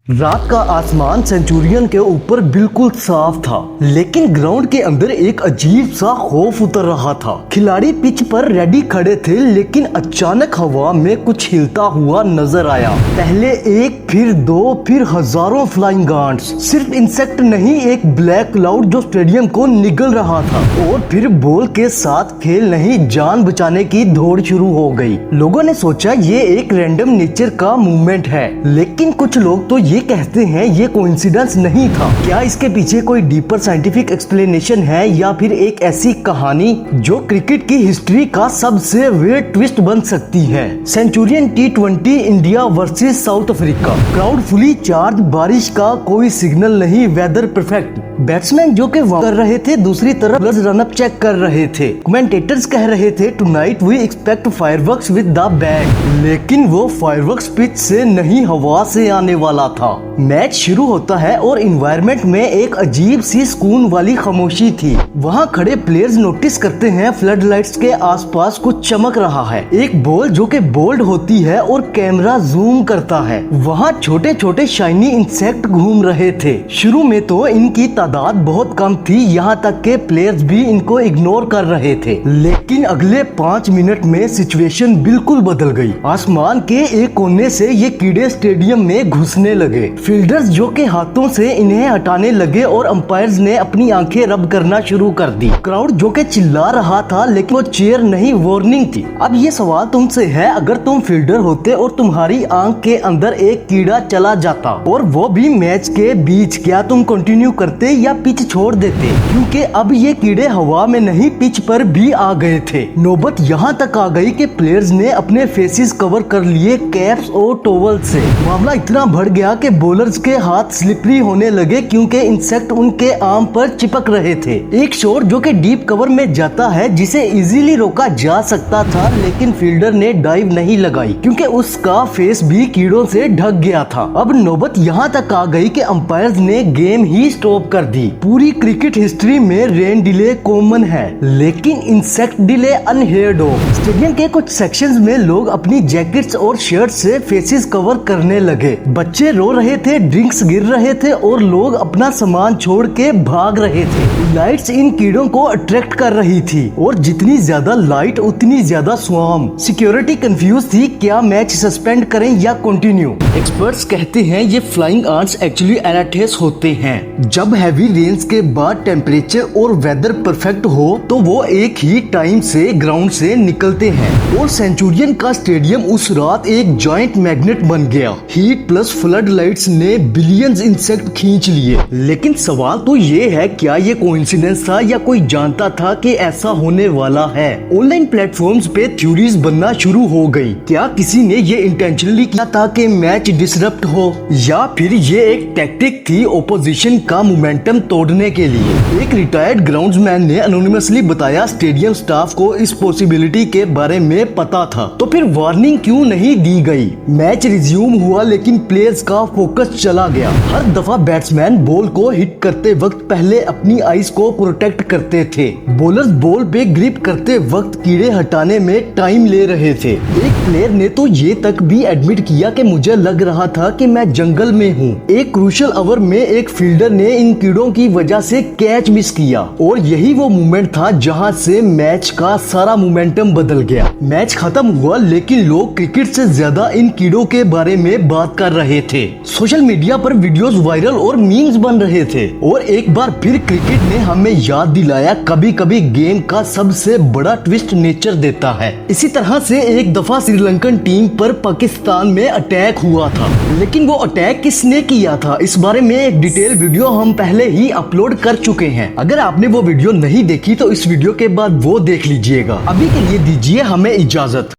रात का आसमान सेंचुरियन के ऊपर बिल्कुल साफ था, लेकिन ग्राउंड के अंदर एक अजीब सा खौफ उतर रहा था। खिलाड़ी पिच पर रेडी खड़े थे, लेकिन अचानक हवा में कुछ हिलता हुआ नजर आया। पहले एक, फिर दो, फिर हजारों फ्लाइंग गार्ड्स। सिर्फ इंसेक्ट नहीं, एक ब्लैक क्लाउड जो स्टेडियम को निगल रहा था। और फिर बॉल के साथ खेल नहीं, जान बचाने की दौड़ शुरू हो गई। लोगों ने सोचा ये एक रैंडम नेचर का मूवमेंट है, लेकिन कुछ लोग तो ये कहते हैं ये कोइंसिडेंस नहीं था। क्या इसके पीछे कोई डीपर साइंटिफिक एक्सप्लेनेशन है, या फिर एक ऐसी कहानी जो क्रिकेट की हिस्ट्री का सबसे वियर्ड ट्विस्ट बन सकती है। Centurion T20 India versus south Africa. Crowd fully charge, बारिश का कोई सिग्नल नहीं, वेदर परफेक्ट। बैट्समैन जो के कर रहे थे, दूसरी तरफ रनअप चेक कर रहे थे। कमेंटेटर्स कह रहे थे tonight we expect fireworks with the bat, लेकिन वो फायरवर्क्स पिच से नहीं, हवा से आने वाला था। मैच शुरू होता है और इन्वायरमेंट में एक अजीब सी सुकून वाली खामोशी थी। वहाँ खड़े प्लेयर्स नोटिस करते हैं फ्लड लाइट्स के आसपास कुछ चमक रहा है। एक बॉल जो के बोल्ड होती है और कैमरा जूम करता है। वहाँ छोटे छोटे शाइनी इंसेक्ट घूम रहे थे। शुरू में तो इनकी तादाद बहुत कम थी, यहाँ तक के प्लेयर्स भी इनको इग्नोर कर रहे थे। लेकिन अगले 5 मिनट में सिचुएशन बिल्कुल बदल गई। आसमान के एक कोने से ये कीड़े स्टेडियम में घुसने लगे। फील्डर्स जो के हाथों से इन्हें हटाने लगे और अंपायर्स ने अपनी आंखें रब करना शुरू कर दी। क्राउड जो के चिल्ला रहा था, लेकिन वो चीयर नहीं, वार्निंग थी। अब ये सवाल तुमसे है, अगर तुम फील्डर होते और तुम्हारी आंख के अंदर एक कीड़ा चला जाता और वो भी मैच के बीच, क्या तुम कंटिन्यू करते या पिच छोड़ देते? क्योंकि अब ये कीड़े हवा में नहीं, पिच पर भी आ गए थे। नौबत यहाँ तक आ गई कि प्लेयर्स ने अपने फेसेस कवर कर लिए कैप्स और टॉवल से। मामला इतना बढ़ गया कि बॉलर्स के हाथ स्लिपरी होने लगे, क्योंकि इंसेक्ट उनके आर्म पर चिपक रहे थे। एक शॉट जो कि डीप कवर में जाता है, जिसे इजीली रोका जा सकता था, लेकिन फील्डर ने डाइव नहीं लगाई क्योंकि उसका फेस भी कीड़ों से ढक गया था। अब नौबत यहाँ तक आ गई कि अंपायर्स ने गेम ही स्टॉप कर दी। पूरी क्रिकेट हिस्ट्री में रेन डिले कॉमन है, लेकिन इंसेक्ट डिले अनहेयर्ड हो। स्टेडियम के कुछ सेक्शंस में लोग अपनी जैकेट्स और शर्ट से फेसेस कवर करने लगे। बच्चे रो रहे थे, ड्रिंक्स गिर रहे थे और लोग अपना सामान छोड़ के भाग रहे थे। लाइट्स इन कीड़ों को अट्रैक्ट कर रही थी, और जितनी ज्यादा लाइट उतनी ज्यादा स्वार्म। सिक्योरिटी कंफ्यूज थी, क्या मैच सस्पेंड करें या कंटिन्यू। एक्सपर्ट्स कहते हैं ये फ्लाइंग आर्ट्स एक्चुअली एनाथेस होते हैं। जब हैवी रेन्स के बाद टेम्परेचर और वेदर परफेक्ट हो तो वो एक ही टाइम से ग्राउंड से निकलते हैं, और सेंचुरियन का स्टेडियम उस रात एक जॉइंट मैग्नेट बन गया। हीट प्लस फ्लड लाइट्स ने बिलियंस इंसेक्ट खींच लिए। लेकिन सवाल तो ये है, क्या ये कोइंसिडेंस था या कोई जानता था कि ऐसा होने वाला है? ऑनलाइन प्लेटफॉर्म्स पे थ्योरीज बनना शुरू हो गई। क्या किसी ने ये इंटेंशनली किया था कि मैच डिसरप्ट हो, या फिर ये एक टैक्टिक थी ओपोजिशन का मोमेंटम तोड़ने के लिए? एक रिटायर्ड ग्राउंड्समैन ने एनोनिमसली बताया स्टेडियम स्टाफ को इस पॉसिबिलिटी के बारे में पता था, तो फिर वार्निंग क्यों नहीं दी गई? मैच रिज्यूम हुआ, लेकिन प्लेयर्स का फोकस चला गया। हर दफा बैट्समैन बॉल को हिट करते वक्त पहले अपनी आईज को प्रोटेक्ट करते थे। बॉलर्स बॉल पे ग्रिप करते वक्त कीड़े हटाने में टाइम ले रहे थे। एक प्लेयर ने तो ये तक भी एडमिट किया कि मुझे लग रहा था कि मैं जंगल में हूँ। एक क्रूशियल ओवर में एक फील्डर ने इन कीड़ों की वजह से कैच मिस किया, और यही वो मोमेंट था जहाँ से मैच का सारा मोमेंटम बदल गया। मैच खत्म हुआ, लेकिन लोग क्रिकेट से ज्यादा इन कीड़ों के बारे में बात कर रहे थे। सोशल मीडिया पर वीडियोस वायरल और मीम्स बन रहे थे, और एक बार फिर क्रिकेट ने हमें याद दिलाया, कभी कभी गेम का सबसे बड़ा ट्विस्ट नेचर देता है। इसी तरह से एक दफा श्रीलंकन टीम पर पाकिस्तान में अटैक हुआ था, लेकिन वो अटैक किसने किया था, इस बारे में एक डिटेल वीडियो हम पहले ही अपलोड कर चुके हैं। अगर आपने वो वीडियो नहीं देखी तो इस वीडियो के बाद वो देख लीजिएगा। अभी के लिए दीजिए हमें इजाजत।